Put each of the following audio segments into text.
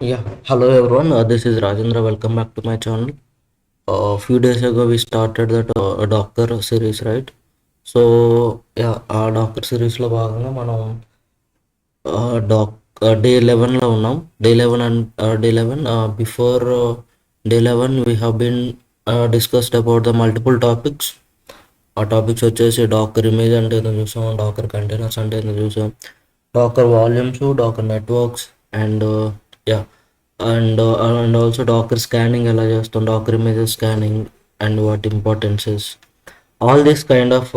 Yeah, hello everyone. This is Rajendra. Welcome back to my channel. A few days ago, we started that Docker series, right? So, yeah, ఆ doctor సిరీస్లో భాగంగా మనం docker day 11లో ఉన్నాం. Day 11 before day 11 we have been discussed about the multiple topics. ఆ topics వచ్చేసి docker image అంటే ఏందో చూసాం, డాకర్ కంటైనర్స్ అంటే ఏందో చూసాం, docker volumes, docker networks and ya and also docker scanning ఎలా చేస్తాం, docker images scanning and what importance is. All these kind of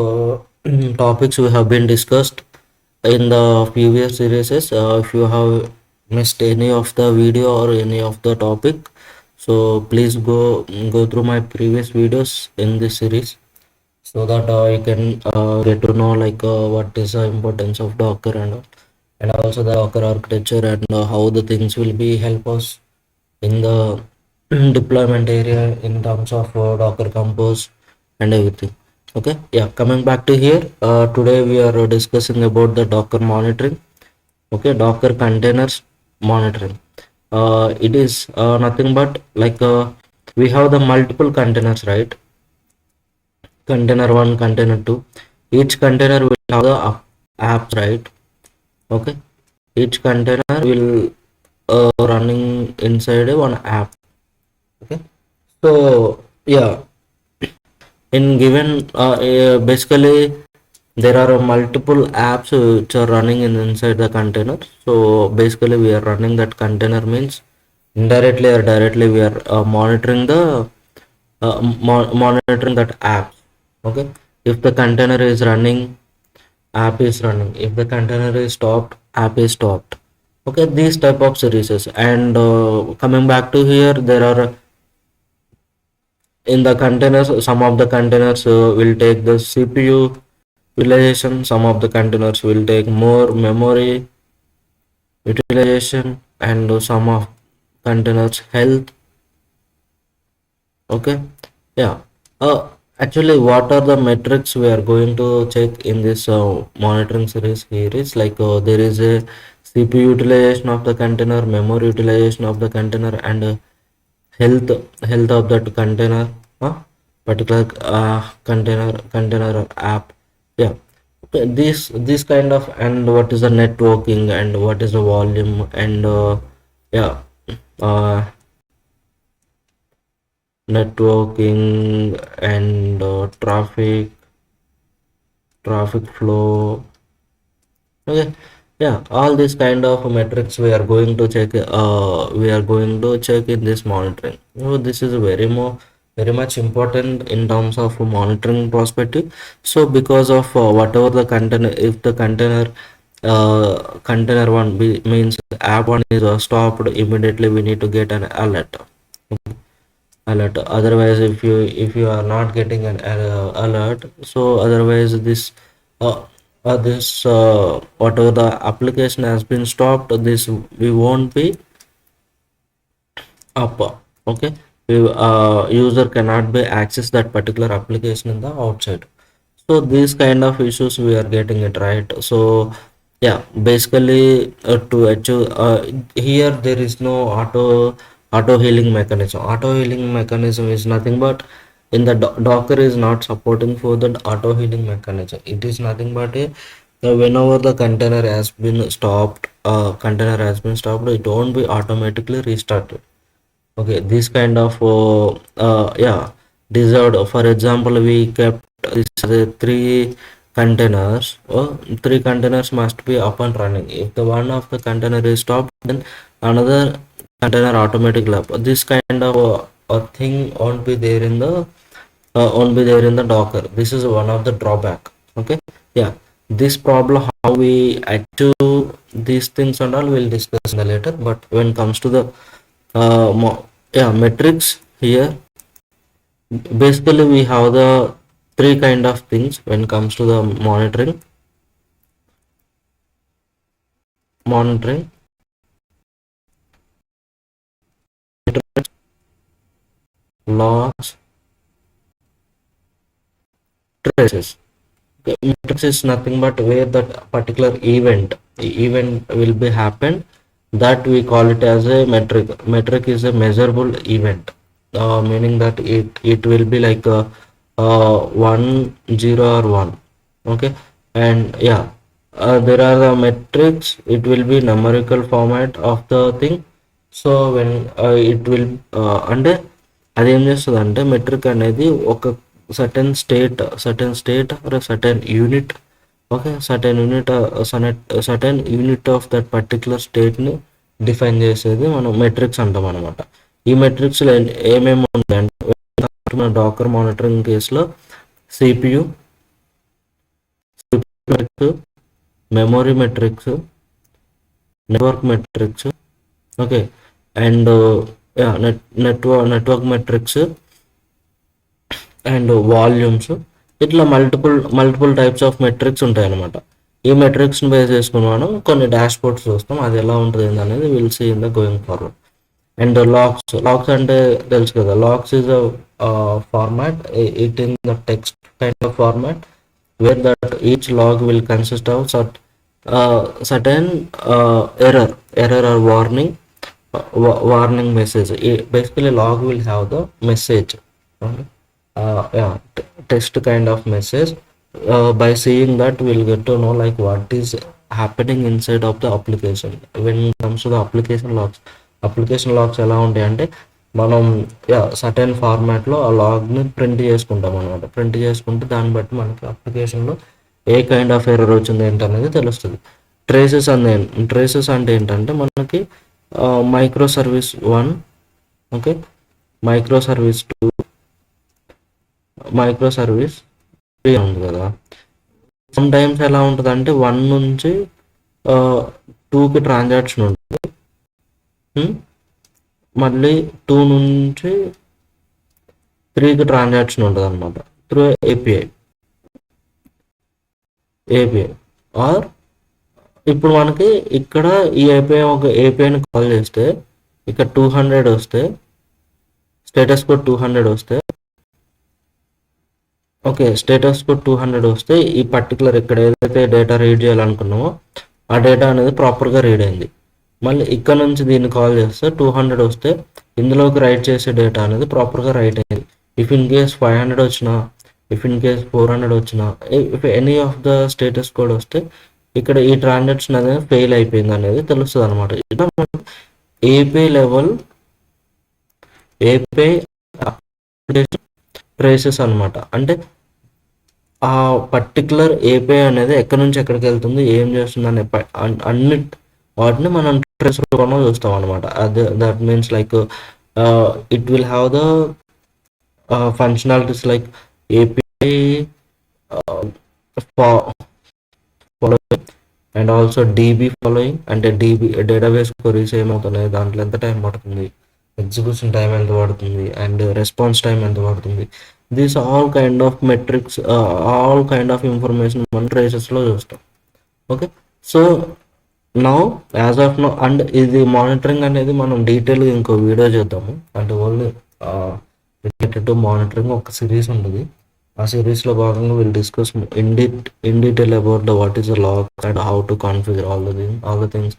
topics we have been discussed in the previous series. If you have missed any of the video or any of the topic, so please go through my previous videos in this series so that you can get to know like what is the importance of Docker and also the Docker architecture and how the things will be help us in the deployment area in terms of Docker Compose and everything. Okay, yeah, coming back to here, today we are discussing about the Docker monitoring. Okay, Docker containers monitoring. It is nothing but like we have the multiple containers, right? Container 1, container 2. Each container will have the apps, right? Okay, each container will running inside a one app. Okay, so yeah, in given basically there are multiple apps which are running inside the container. So basically we are running that container means indirectly or directly we are monitoring the monitoring that app. Okay, if the container is running, app is running. If the container is stopped, app is stopped. Okay, these type of services. And coming back to here, there are in the containers, some of the containers will take the CPU utilization, some of the containers will take more memory utilization, and some of containers health. Okay, yeah, actually what are the metrics we are going to check in this monitoring series here is like there is a CPU utilization of the container, memory utilization of the container, and health health of that container, particular container or app. Yeah, okay, this kind of, and what is the networking and what is the volume and yeah, uh, networking and traffic flow. Okay, yeah, all these kind of metrics we are going to check. We are going to check in this monitoring. So this is very much important in terms of monitoring perspective. So because of whatever the container, if the container one means app one is stopped, immediately we need to get an alert. Otherwise, if you are not getting an alert, so otherwise this whatever the application has been stopped, this we won't be up. Okay, user cannot be access that particular application in the outside. So these kind of issues we are getting it, right? So yeah, basically to achieve here there is no auto healing mechanism. Auto healing mechanism is nothing but in the Docker is not supporting for the auto healing mechanism. It is nothing but a whenever the container has been stopped, it won't be automatically restarted. Okay, this kind of yeah, deserved. For example, we kept three containers. Three containers must be up and running. If the one of the container is stopped, then another container automatically up. This kind of a thing won't be there in the Docker. This is one of the drawback. Okay, yeah, this problem how we achieve these things and all we'll discuss in the later. But when it comes to the yeah, metrics here, basically we have the three kind of things when it comes to the monitoring loss, traces. Okay, metrics is nothing but where that particular event will be happened that we call it as a metric. Metric is a measurable event, meaning that it will be like a, 1 0 or 1. Okay. And yeah, there are the metrics, it will be numerical format of the thing. So when it will అంటే అదేం చేస్తుంది అంటే metric అనేది ఒక certain state or certain unit. Okay, certain unit of that particular స్టేట్ని define చేసేది మనం metrics అంటాం అనమాట. ఈ మెట్రిక్స్లో ఏమేమి ఉంటాయంటే మన డాకర్ మానిటరింగ్ కేసులో CPU metrics, memory metrics, network metrics, okay, and network metrics and volumes, ఇట్లా మల్టిపుల్ టైప్స్ ఆఫ్ మెట్రిక్స్ ఉంటాయి అనమాట. ఈ మెట్రిక్స్ని బేస్ చేసుకుని మనం కొన్ని డాష్ బోర్డ్స్ చూస్తాం, అది ఎలా ఉంటుంది అనేది will see in the going forward. And logs అంటే తెలుసు కదా, logs is a format, it in the text kind of format where that each log will consist of certain error or warning message. Basically log will have the message, okay? Yeah, text kind of message. By seeing that we'll get to know like what is happening inside of the application. When it comes to the application logs ఎలా ఉంటాయి అంటే మనం certain ఫార్మాట్లో ఆ లాగ్ని print చేసుకుంటాం అనమాట. Print చేసుకుంటే దాన్ని బట్టి మనకి అప్లికేషన్లో ఏ కైండ్ ఆఫ్ ఎర్రర్ వచ్చింది ఏంటనేది తెలుస్తుంది. ట్రేసెస్ అంటే ఏంటంటే మనకి micro service 1, okay, micro service 2, micro service 3 ఉంది కదా. సమ్ టైమ్స్ ఎలా ఉంటుంది అంటే 1 నుంచి 2కి ట్రాన్సాక్షన్ ఉంటుంది, మళ్ళీ 2 నుంచి 3కి ట్రాన్సాక్షన్ ఉంటుంది అనమాట త్రూ ఏపీఐ. ఆర్ ఇప్పుడు మనకి ఇక్కడ ఈ ఏపీఐని కాల్ చేస్తే ఇక్కడ 200 వస్తే, స్టేటస్ కోడ్ 200 వస్తే, ఓకే, స్టేటస్ కోడ్ 200 వస్తే ఈ పర్టికులర్ ఇక్కడ ఏదైతే డేటా రీడ్ చేయాలనుకున్నామో ఆ డేటా అనేది ప్రాపర్గా రీడ్ అయింది. మళ్ళీ ఇక్కడ నుంచి దీన్ని కాల్ చేస్తే 200 వస్తే ఇందులోకి రైట్ చేసే డేటా అనేది ప్రాపర్గా రైట్ అయింది. ఇఫ్ ఇన్ కేస్ 500 వచ్చినా, ఇఫ్ ఇన్ కేస్ 400 వచ్చినా, if any of the status code వస్తే ఇక్కడ ఈ ట్రాన్సాక్షన్ అనేది ఫెయిల్ అయిపోయింది అనేది తెలుస్తుంది అనమాట. ఇట్లా మనం ఏపీఐ లెవెల్ ఏపీఐ ట్రేసెస్ అనమాట. అంటే ఆ పర్టికులర్ ఏపీఐ అనేది ఎక్కడి నుంచి ఎక్కడికి వెళ్తుంది, ఏం చేస్తుంది అనే అన్ని వాటిని మనం ట్రేస్ రూపంలో చూస్తాం అనమాట. అదే that means like it will have the functionalities like API following and also DB following. అంటే డేటాబేస్ క్వరీస్ ఏమవుతున్నాయి, దాంట్లో ఎంత టైం పడుతుంది, ఎగ్జిక్యూషన్ టైం ఎంత పడుతుంది, అండ్ రెస్పాన్స్ టైం ఎంత పడుతుంది. These all kind of metrics, all kind of information మనం ట్రేసెస్లో చూస్తాం. Okay, so now as of now, and ఇది మానిటరింగ్ అనేది మనం డీటెయిల్గా ఇంకో వీడియో చేద్దాము. అంటే ఓన్లీ రిలేటెడ్ టు మానిటరింగ్ ఒక సిరీస్ ఉంటుంది. ఆ సిరీస్లో భాగంగా will discuss in detail about the what is the log and how to configure all the things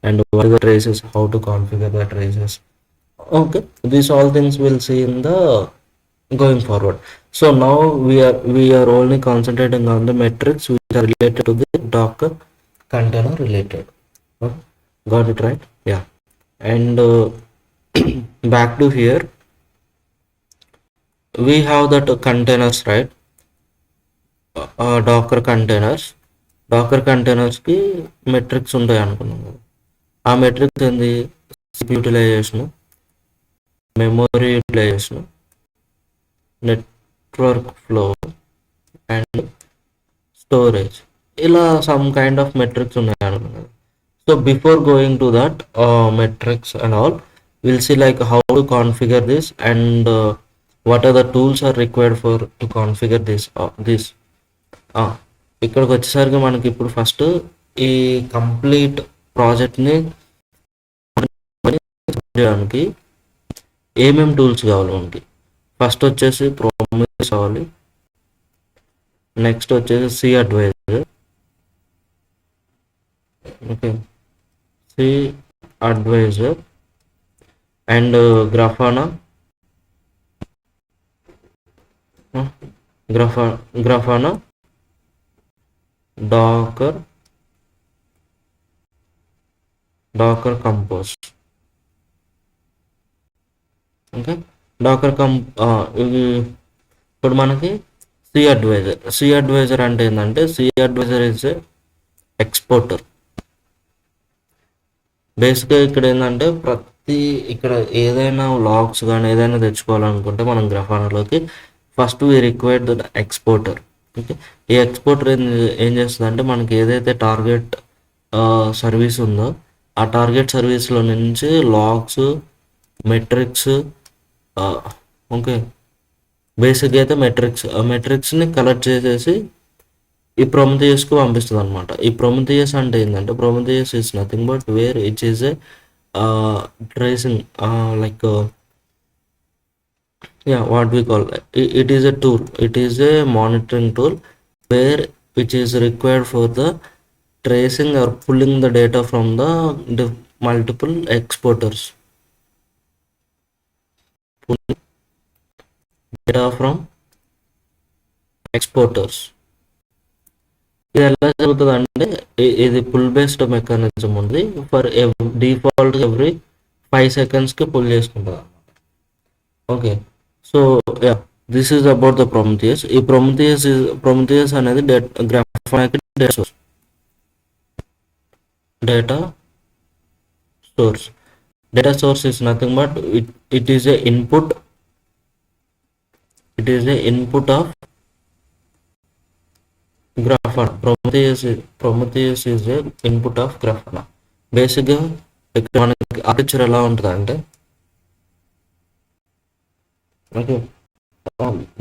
and what is the traces, how to configure the traces. Okay, these all things we'll see in the going forward. So now we are only concentrating on the metrics which are related to the Docker container related. Okay, got it right? Yeah. And back to here, we have that containers, right? Docker containers కి metrics ఉంటాయి అనుకున్నాం కదా. ఆ metrics ఏంది, utilization, memory utilization, network flow and storage, ఇలా some kind of metrics ఉన్నాయి అనుకున్నాను. So before going to that metrics and all, will see like how to configure this and what are the tools are required for to configure this. ఇక్కడికి వచ్చేసరికి మనకి ఇప్పుడు first ఈ complete ప్రాజెక్ట్ని చేయడానికి ఏమేమి టూల్స్ కావాలి మనకి. ఫస్ట్ వచ్చేసి ప్రోమిస్ కావాలి, నెక్స్ట్ వచ్చేసి C advisor, okay, C advisor, and uh, Grafana, Docker, Compose. Okay, ఇవి ఇప్పుడు మనకి సి అడ్వైజర్ అంటే ఏంటంటే సి అడ్వైజర్ ఇస్ ఎక్స్పోర్టర్. బేసిక్గా ఇక్కడ ఏంటంటే ఇక్కడ ఏదైనా లాగ్స్ కానీ ఏదైనా తెచ్చుకోవాలనుకుంటే మనం గ్రఫానాలోకి first we required the exporter. Okay, ఈ ఎక్స్పోర్టర్ ఏం చేస్తుందంటే మనకి ఏదైతే టార్గెట్ సర్వీస్ ఉందో ఆ టార్గెట్ సర్వీస్లో నుంచి లాగ్స్, మెట్రిక్స్, ఓకే, బేసిక్గా అయితే మెట్రిక్స్ని కలెక్ట్ చేసేసి ఈ ప్రొమిథియస్కు పంపిస్తుంది అనమాట. ఈ ప్రొమిథియస్ అంటే ఏంటంటే Prometheus is nothing but where it is a tracing, like what we call it is a tool, it is a monitoring tool wear which is required for the tracing or pulling the data from the multiple exporters. Pulling data from exporters. ఇది ఎలా జరుగుతుంది అంటే ఇది pull based mechanism ఉంది. For default every 5 secondsకి pull చేసుకుంటుంది. Okay, so this is about the Prometheus. ఈ Prometheus అనేది గ్రాఫానాకి data source. Data source is nothing but it is a input. It is a input of Grafana. Prometheus is a input of Grafana. బేసిక్గా ఇక్కడ మనకి architecture ఎలా ఉంటుంది అంటే okay,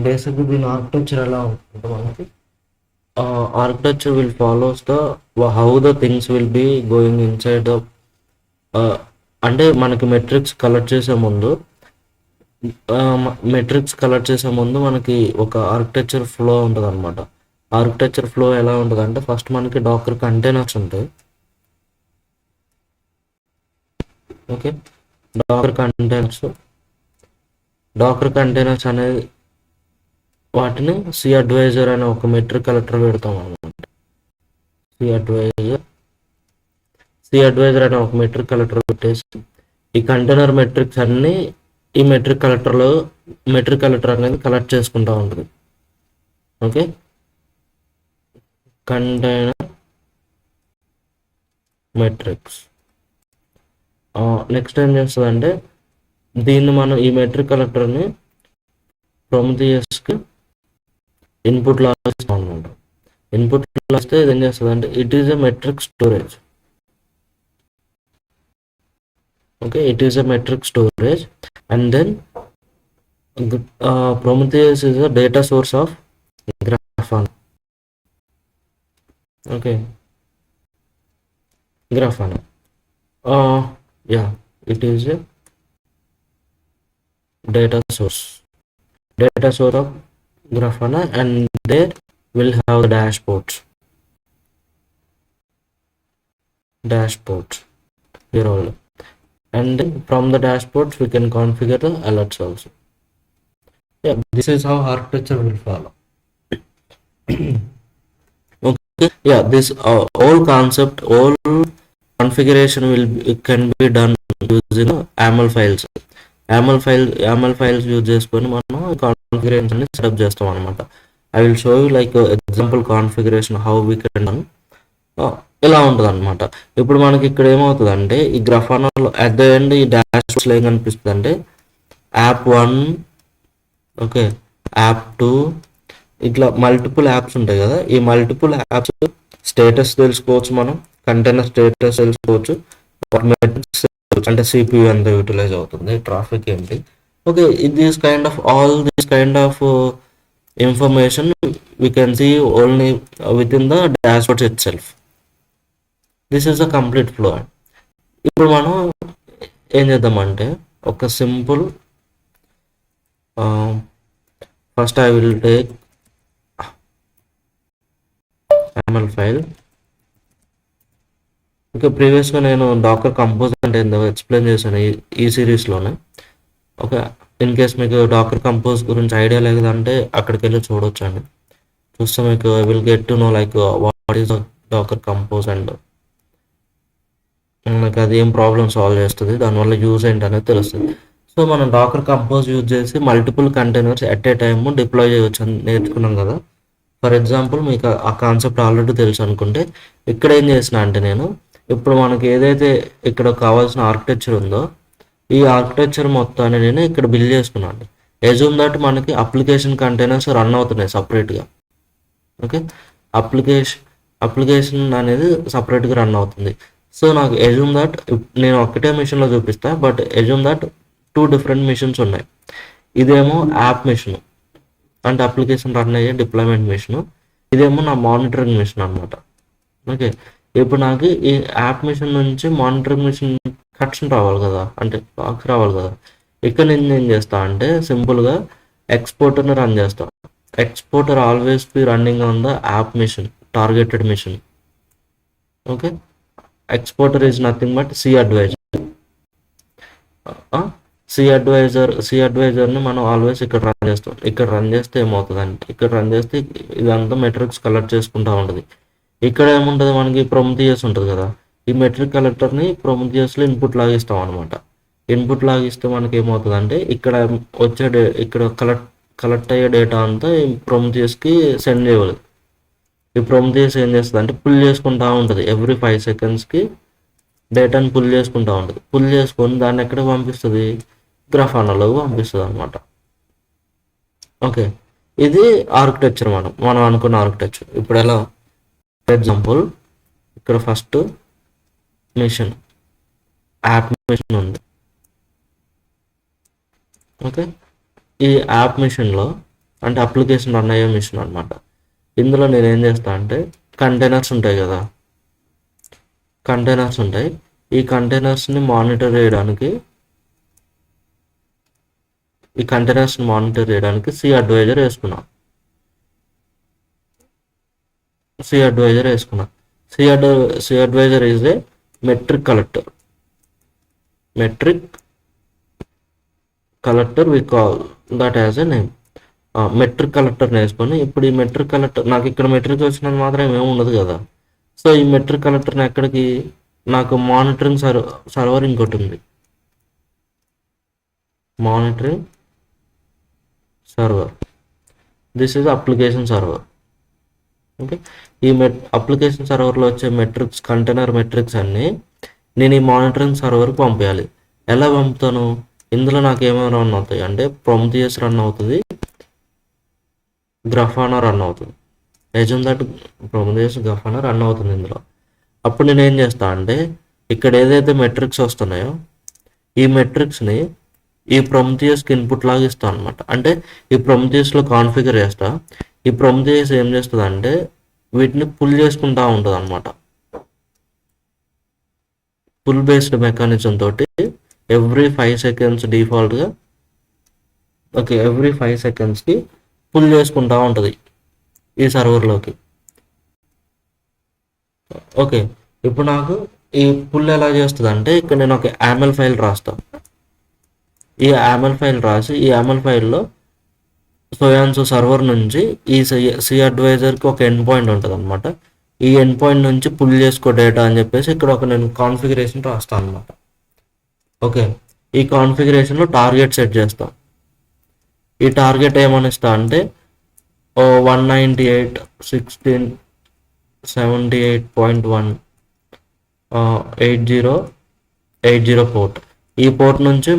బేసిక్గా దీని ఆర్కిటెక్చర్ ఎలా ఉంటుంది మనకి architecture will follows the how the things will be going inside the అంటే మనకి మెట్రిక్స్ కలెక్ట్ చేసే ముందు మనకి ఒక ఆర్కిటెక్చర్ ఫ్లో ఉంటుంది అనమాట. ఆర్కిటెక్చర్ ఫ్లో ఎలా ఉంటుంది అంటే ఫస్ట్ మనకి డాకర్ కంటైనర్స్ ఉంటాయి. ఓకే, డాకర్ కంటైనర్స్ అనేది వాటిని సి అడ్వైజర్ అనే ఒక మెట్రిక్ కలెక్టర్ పెడతాం అనమాట. సి అడ్వైజర్ అనే ఒక మెట్రిక్ కలెక్టర్ పెట్టేసి ఈ కంటైనర్ మెట్రిక్స్ అన్ని ఈ మెట్రిక్ కలెక్టర్ అనేది కలెక్ట్ చేసుకుంటూ ఉంటుంది. ఓకే, కంటైనర్ మెట్రిక్స్ నెక్స్ట్ ఏం చేస్తుందంటే దీన్ని మనం ఈ మెట్రిక్ కలెక్టర్ని ప్రొమిథియస్కి ఇన్పుట్లో ఇస్తాం అనమాట. ఇన్పుట్లో వస్తే ఇది ఏం చేస్తుంది అంటే it is a metric storage. Okay, it is a metric storage and then Prometheus is a data source of Grafana. Okay, Grafana. Yeah, it is a data source of Grafana, and there will have the dashboards here all, and then from the dashboards we can configure the alerts also. Yeah, this is how architecture will follow. Okay, yeah, this all configuration can be done using YAML files. YAML files use చేసుకొని మనం configuration setup చేస్తాం అనమాట. I will show you like example configuration how we can done. ఇలా ఉంటుంది అనమాట. ఇప్పుడు మనకి ఇక్కడ ఏమవుతుంది అంటే ఈ గ్రఫానాలో అట్ ద ఎండ్ ఈ డాష్బోర్డ్స్లో ఏం కనిపిస్తుంది అంటే యాప్ 1, ఓకే, యాప్ 2, ఇట్లా మల్టిపుల్ యాప్స్ ఉంటాయి కదా. ఈ మల్టిపుల్ యాప్స్ స్టేటస్ తెలుసుకోవచ్చు, మనం కంటైనర్ స్టేటస్ తెలుసుకోవచ్చు, అంటే సిపియు ఎంత యూటిలైజ్ అవుతుంది, ట్రాఫిక్ ఏంటి. Okay, all this kind of information we can see only with in the dashboards itself. This is the complete flow. ఇప్పుడు మనం ఏం చేద్దామంటే ఒక simple first I will take YAML file. Okay. ప్రీవియస్‌గా నేను docker compose అంటే ఏందో explain చేశాను ఈ సిరీస్‌లోనే. ఓకే. ఇన్ కేస్ మీకు డాకర్ కంపోజ్ గురించి ఐడియా లేదంటే అక్కడికెళ్ళి చూడొచ్చండి. చూస్తే మీకు I will get to know like what is Dakar compose and మనకి అది ఏం ప్రాబ్లమ్ సాల్వ్ చేస్తుంది, దానివల్ల యూజ్ ఏంటనేది తెలుస్తుంది. సో మనం డాకర్ కంపోజ్ యూజ్ చేసి multiple containers at a time deploy చేయవచ్చు అని నేర్చుకున్నాం కదా. ఫర్ ఎగ్జాంపుల్ మీకు ఆ కాన్సెప్ట్ ఆల్రెడీ తెలుసు అనుకుంటే, ఇక్కడ ఏం చేసిన అంటే నేను ఇప్పుడు మనకి ఏదైతే ఇక్కడ కావాల్సిన ఆర్కిటెక్చర్ ఉందో ఈ ఆర్కిటెక్చర్ మొత్తాన్ని నేను ఇక్కడ బిల్డ్ చేసుకున్నాను. ఎజ్యూమ్ దట్ మనకి అప్లికేషన్ కంటైనర్స్ రన్ అవుతున్నాయి సపరేట్గా. ఓకే. అప్లికేషన్ అనేది సపరేట్గా రన్ అవుతుంది. సో నాకు ఎజ్యూమ్ దట్ నేను ఒక్కటే మిషన్లో చూపిస్తా, but assume that 2 different machines ఉన్నాయి. ఇదేమో యాప్ మిషన్ అంటే అప్లికేషన్ రన్ అయ్యే డిప్లాయ్మెంట్ మిషన్, ఇదేమో నా మానిటరింగ్ మిషన్ అనమాట. ఓకే. ఇప్పుడు నాకు ఈ యాప్ మిషన్ నుంచి మానిటరింగ్ మిషన్ కట్స్ రావాలి కదా, అంటే బాక్స్ రావాలి కదా. ఇక్కడ నేను ఏం చేస్తా అంటే సింపుల్గా ఎక్స్పోర్టర్ని రన్ చేస్తా. Exporter always be running on the app machine, targeted machine. Okay. Exporter is nothing but cAdvisor. సి అడ్వైజర్ని మనం ఆల్వేస్ ఇక్కడ రన్ చేస్తాం. ఇక్కడ రన్ చేస్తే ఏమవుతుంది అంటే ఇక్కడ రన్ చేస్తే ఇదంతా మెట్రిక్స్ కలెక్ట్ చేసుకుంటూ ఉంటుంది. ఇక్కడ ఏముంటుంది మనకి ప్రొమిథియస్ ఉంటుంది కదా, ఈ మెట్రిక్ కలెక్టర్ని ప్రొమిథియస్లో ఇన్పుట్ లాగిస్తాం అనమాట. ఇన్పుట్ లాగిస్తే మనకి ఏమవుతుంది అంటే ఇక్కడ వచ్చే ఇక్కడ కలెక్ట్ అయ్యే డేటా అంతా ఈ ప్రొమిథియస్కి సెండ్ చేయాలి. ఈ ప్రొమిథియస్ ఏం చేస్తుంది అంటే పుల్ చేసుకుంటూ ఉంటుంది. ఎవ్రీ 5 సెకండ్స్కి డేటాని పుల్ చేసుకుంటూ ఉంటుంది. పుల్ చేసుకొని దాన్ని ఎక్కడికి పంపిస్తుంది, గ్రాఫానాలోకి పంపిస్తుంది అనమాట. ఓకే. ఇది ఆర్కిటెక్చర్ మనం అనుకున్న ఆర్కిటెక్చర్. ఇప్పుడు ఎలా, ఫర్ ఎగ్జాంపుల్ ఇక్కడ ఫస్ట్ మిషన్ యాప్ మిషన్ ఉంది. ఓకే. ఈ యాప్ మిషన్లో అంటే అప్లికేషన్ రన్ అయ్యే మిషన్ అనమాట. ఇందులో నేను ఏం చేస్తా అంటే కంటైనర్స్ ఉంటాయి కదా, కంటైనర్స్ ఉంటాయి. ఈ కంటైనర్స్ని మానిటర్ చేయడానికి సి అడ్వైజర్ వేసుకున్నా. C advisor is a metric collector we call that as a name. Metric కలెక్టర్ని వేసుకొని ఇప్పుడు ఈ మెట్రిక్ కలెక్టర్ నాకు ఇక్కడ మెట్రిక్ వచ్చినది మాత్రం ఏమి ఉండదు కదా. సో ఈ మెట్రిక్ కలెక్టర్ని ఎక్కడికి, నాకు మానిటరింగ్ సర్వర్ ఇంకోటి ఉంది, monitoring server. This is application server. Okay. ఈ అప్లికేషన్ సర్వర్లో వచ్చే కంటైనర్ మెట్రిక్స్ అన్నీ నేను ఈ మానిటరింగ్ సర్వర్కి పంపించాలి. ఎలా పంపుతాను, ఇందులో నాకు ఏమేమి రన్ అవుతాయి అంటే ప్రొమిథియస్ రన్ అవుతుంది, గ్రాఫానా రన్ అవుతుంది. ఎజ్యూమ్ దట్ ప్రొమిథియస్ గ్రాఫానా రన్ అవుతుంది ఇందులో. అప్పుడు నేను ఏం చేస్తా అంటే ఇక్కడ ఏదైతే మెట్రిక్స్ వస్తున్నాయో ఈ మెట్రిక్స్ని ఈ ప్రొమిథియస్కి ఇన్పుట్ లాగా ఇస్తాను అనమాట. అంటే ఈ ప్రొమిథియస్లో కాన్ఫిగర్ చేస్తా. ఈ ప్రొమిథియస్ ఏం చేస్తుంది అంటే వీటిని పుల్ చేసుకుంటా ఉంటుంది అనమాట. పుల్ బేస్డ్ మెకానిజం తోటి ఎవ్రీ 5 సెకండ్స్ డిఫాల్ట్గా, ఓకే, ఎవ్రీ 5 సెకండ్స్కి పుల్ చేసుకుంటా ఉంటుంది ఈ సర్వర్లోకి. ఓకే. ఇప్పుడు నాకు ఈ పుల్ ఎలా చేస్తుంది అంటే ఇక్కడ నేను ఒక యామెల్ ఫైల్ రాస్తాను. ఈ యామెల్ ఫైల్ రాసి ఈ యామెల్ ఫైల్లో సోయాన్సో సర్వర్ నుంచి ఈ సి అడ్వైజర్కి ఒక ఎండ్ పాయింట్ ఉంటుంది అనమాట. ఈ ఎండ్ పాయింట్ నుంచి పుల్ చేసుకో డేటా అని చెప్పేసి ఇక్కడ ఒక నేను కాన్ఫిగరేషన్ రాస్తాను అనమాట. ఓకే. ఈ కాన్ఫిగరేషన్లో టార్గెట్ సెట్ చేస్తాం. ఈ టార్గెట్ ఏమని ఇస్తా అంటే 198.16.78.1 8080 పోర్ట్. ఈ పోర్ట్ నుంచి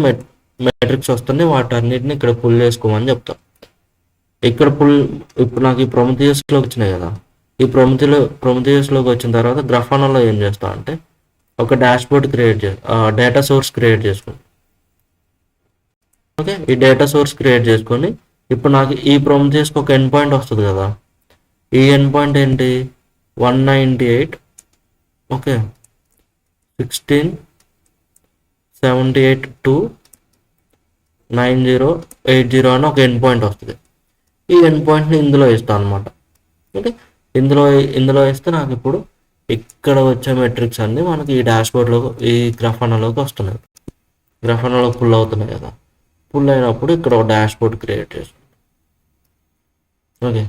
మెట్రిక్స్ వస్తుంది, వాటన్నిటిని ఇక్కడ పుల్ చేసుకోమని చెప్తాం. ఇక్కడ ఇప్పుడు నాకు ఈ ప్రొమిథియస్లోకి వచ్చినాయి కదా, ఈ ప్రొమిథియస్లోకి వచ్చిన తర్వాత గ్రాఫానాలో ఏం చేస్తా అంటే ఒక డాష్బోర్డ్ డేటా సోర్స్ క్రియేట్ చేసుకుంటాం. ఓకే. ఈ డేటా సోర్స్ క్రియేట్ చేసుకొని ఇప్పుడు నాకు ఈ ప్రొమిథియస్కి ఒక ఎండ్ పాయింట్ వస్తుంది కదా, ఈ ఎండ్ పాయింట్ ఏంటి 198, ఓకే, 16.78.2.90.80 అని ఒక ఎండ్ పాయింట్ వస్తుంది. ఈ ఎండ్ పాయింట్ని ఇందులో ఇస్తాను అనమాట. ఓకే. ఇందులో ఇస్తే నాకు ఇప్పుడు ఇక్కడ వచ్చే మెట్రిక్స్ అన్నీ మనకి ఈ డాష్బోర్డ్లో ఈ గ్రఫానాలోకి వస్తున్నాయి. గ్రఫానాలో పుల్ అవుతున్నాయి కదా, పుల్ అయినప్పుడు ఇక్కడ ఒక డాష్బోర్డ్ క్రియేట్ చేస్తాం. ఓకే,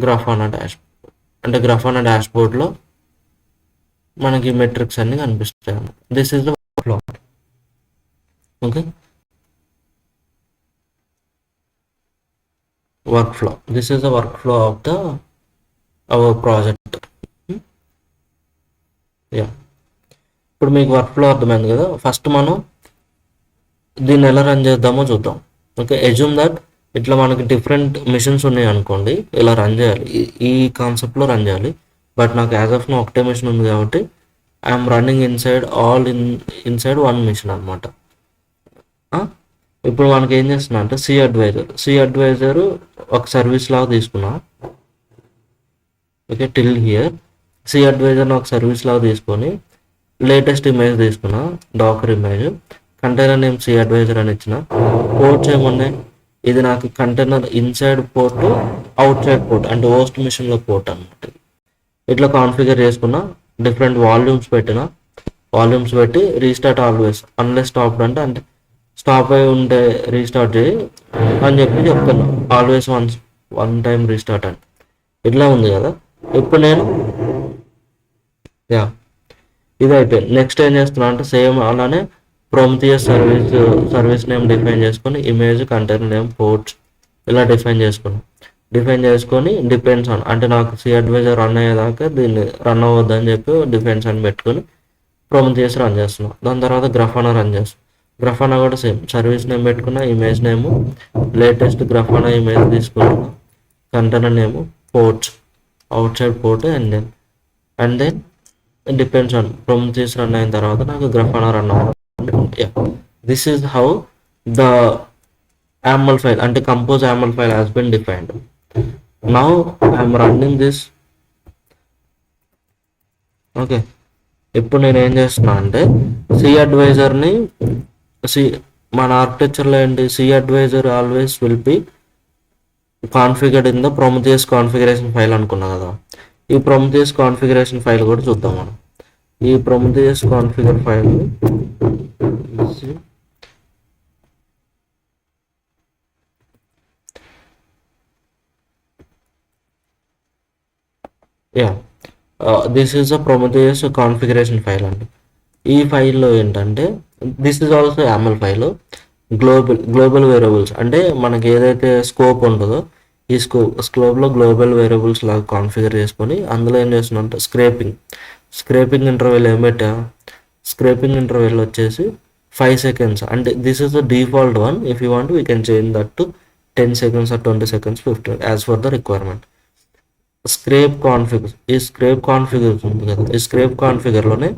గ్రఫానా డాష్బోర్డ్ అంటే గ్రఫానా డాష్బోర్డ్లో మనకి మెట్రిక్స్ అన్నీ కనిపిస్తాయి అన్నమాట. This is the flow. Okay, work flow. This is the work flow of the our project. Yeah, ఇప్పుడు మీకు వర్క్ ఫ్లో అర్థమైంది కదా. ఫస్ట్ మనం దీన్ని ఎలా రన్ చేద్దామో చూద్దాం. ఓకే, ఎజ్యూమ్ దట్ ఇట్లా మనకి డిఫరెంట్ మిషన్స్ ఉన్నాయి అనుకోండి, ఇలా రన్ చేయాలి, ఈ కాన్సెప్ట్లో రన్ చేయాలి. బట్ నాకు యాజ్ ఆఫ్ నో ఒకటే మిషన్ ఉంది కాబట్టి I'm running inside one machine అనమాట. ఇప్పుడు మనకి ఏం చేస్తున్నా అంటే సి అడ్వైజర్ ఒక సర్వీస్ లాగా తీసుకున్నా. ఓకే, టిల్ హియర్ సి అడ్వైజర్ని ఒక సర్వీస్ లాగా తీసుకొని లేటెస్ట్ ఇమేజ్ తీసుకున్నా, docker image, container name C advisor అని ఇచ్చిన. పోర్ట్స్ ఏమున్నాయి, ఇది నాకు container inside port, outside port అంటే హోస్ట్ మిషన్లో పోర్ట్ అనమాట. ఇట్లా కాన్ఫిగర్ చేసుకున్నా, డిఫరెంట్ వాల్యూమ్స్ పెట్టిన, వాల్యూమ్స్ పెట్టి రీస్టార్ట్ ఆల్వేస్ అన్లెస్ స్టాప్ అంటే స్టాప్ అయి ఉంటే రీస్టార్ట్ చేయి అని చెప్పి చెప్తున్నా. ఆల్వేస్ వన్ టైం రీస్టార్ట్ అని ఇట్లా ఉంది కదా. ఇప్పుడు నేను ఇది అయిపోయింది. నెక్స్ట్ ఏం చేస్తున్నా అంటే సేమ్ అలానే ప్రొమిథియస్ సర్వీస్ నేమ్ డిఫైన్ చేసుకొని, ఇమేజ్, కంటైనర్ నేమ్, పోర్ట్స్ ఇలా డిఫైన్ చేసుకొని డిపెండ్స్ ఆన్ అంటే నాకు సి అడ్వైజర్ రన్ అయ్యేదాకా దీన్ని రన్ అవ్వద్దని చెప్పి డిఫెన్స్ అని పెట్టుకొని ప్రొమిథియస్ రన్ చేస్తున్నాం. దాని తర్వాత గ్రఫానా రన్ చేస్తాం. గ్రఫానా కూడా సేమ్ సర్వీస్ నేమ్ పెట్టుకున్న, image name, latest Grafana image తీసుకుంటున్నా, container name, ports, outside port, and then depends on Prometheus run అయిన తర్వాత నాకు గ్రఫానా రన్ అవ్వాలి. This is how the YAML file అంటే compose YAML file has been defined. Now I am running this. Okay, ఇప్పుడు నేను ఏం చేస్తున్నా అంటే సి అడ్వైజర్ని మన ఆర్కిటెక్చర్లో ఏంటి, C advisor always will be configured in the Prometheus configuration file అనుకున్నా కదా. ఈ ప్రొమిథియస్ కాన్ఫిగరేషన్ ఫైల్ కూడా చూద్దాం మనం. ఈ Prometheus configure file this is a Prometheus configuration file అండి. ఈ ఫైల్లో ఏంటంటే this is also YAML file. Global variables అంటే మనకి ఏదైతే స్కోప్ ఉంటుందో ఈ స్కోప్లో గ్లోబల్ వేరియబుల్స్ లాగా కాన్ఫిగర్ చేసుకొని అందులో ఏం చేస్తున్నా అంటే స్క్రేపింగ్ ఇంటర్వెల్ ఏం పెట్టా, స్క్రేపింగ్ ఇంటర్వెల్ వచ్చేసి 5 seconds. అంటే this is the default one. If you want we can change that to 10 seconds or 20 seconds, 15 as for the requirement. Scrape config ఉంది కదా, ఈ స్క్రేప్ కాన్ఫిగర్లోనే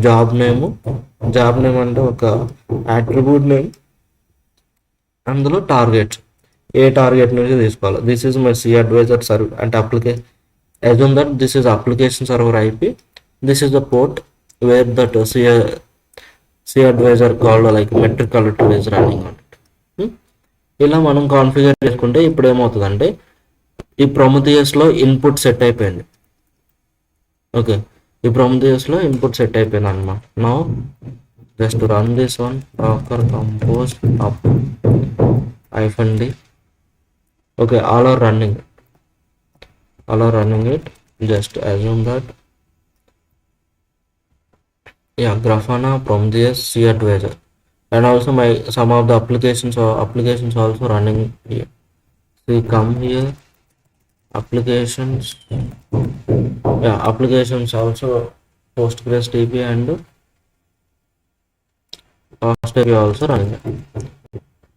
జాబ్ నేమ్ అంటే ఒక అట్రిబ్యూట్ నేమ్, అందులో టార్గెట్స్, ఏ టార్గెట్ నుంచి తీసుకోవాలి. This is my C advisor service అంటే assume that this is application server IP, this is the port where that C advisor called like metric collector is running on it. ఇలా మనం configure చేసుకుంటే ఇప్పుడు ఏమవుతుందంటే ఈ ప్రొమిథియస్లో input set అయిపోయింది. Okay, ఈ ప్రొమిథియస్లో input set అయిపోయింది అన్నమాట. Now just run this one, docker compose up -d. Okay, all are running it. Just assume that Grafana, Prometheus, C advisor, and also some of the applications also running here. So you come here, applications also PostgreSDB and FastAPI also running.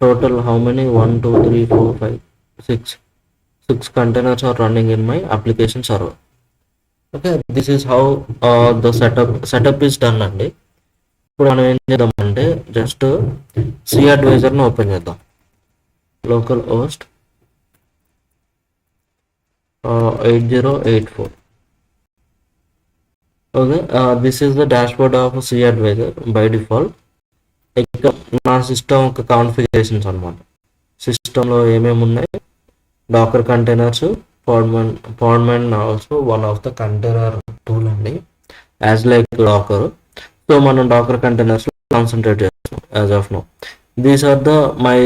Total how many? 1 2 3 4 5 6 containers are running in my application server. Okay, this is how the setup is done అండి. ఇప్పుడు మనం ఏం చేద్దామంటే just C అడ్వైజర్ని open చేద్దాం. Localhost 8084. Okay, this is the dashboard of C advisor by default. ఇక నా system configurations అనమాట. సిస్టంలో ఏమేమి ఉన్నాయి, docker containers, Podman Podman also one of the container tool అండి, యాజ్ లైక్ డాకర్. సో మనం డాకర్ కంటైనర్స్ కాన్సన్ట్రేట్ చేస్తాం as of now. These are the my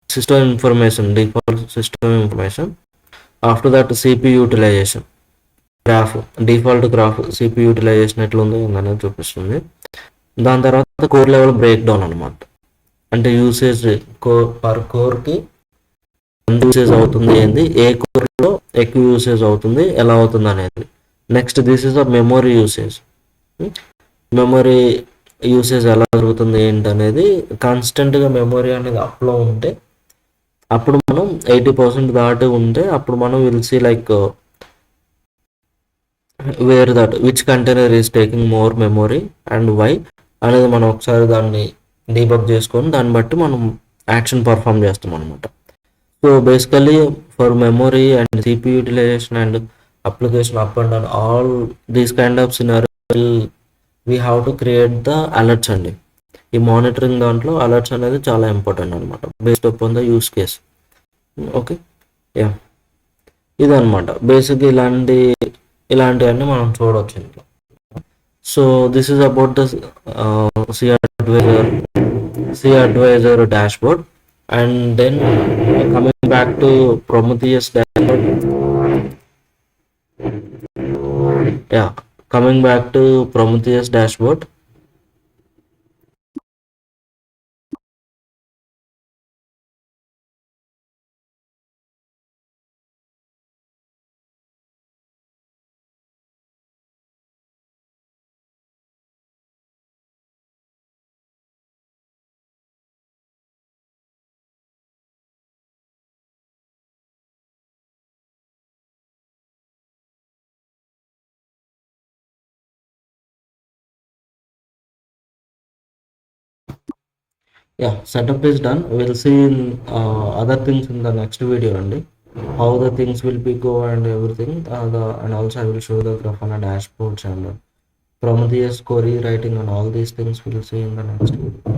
system information, default system information. After that CPU utilization graph, default graph CP utilisation ఎట్లుంది అనేది చూపిస్తుంది. దాని తర్వాత core level break down అనమాట, అంటే usage per కోర్కి ఎంత యూసేజ్ అవుతుంది, ఏంది ఏ కోర్లో ఎక్కువ యూసేజ్ అవుతుంది, ఎలా అవుతుంది అనేది. Next this is a memory usage. Memory usage ఎలా జరుగుతుంది ఏంటి అనేది, కాన్స్టెంట్గా మెమొరీ అనేది అప్లో ఉంటే అప్పుడు మనం 80% దాటి ఉంటే అప్పుడు మనం will see like where that which container is taking more memory and why అనేది మనం ఒకసారి దాన్ని డీబగ్ చేసుకొని దాన్ని బట్టి మనం యాక్షన్ పర్ఫామ్ చేస్తాం అనమాట. So basically for memory and CPU utilization and application up and down all these kind of scenario we have to create the alerts అండి. ఈ మానిటరింగ్ దాంట్లో అలర్ట్స్ అనేది చాలా ఇంపార్టెంట్ అనమాట, based upon the use case. Okay, ya, ఇదనమాట basic. ఇలాంటివన్నీ మనం చూడవచ్చు ఇంట్లో. So this is about the C advisor dashboard. And then coming back to Prometheus dashboard, ya, coming back to Prometheus dashboard. Yeah, setup is done. We'll see in other things in the next video only. How the things will be go and everything. And also I will show the Grafana dashboards and Prometheus query writing and all these things we'll see in the next video.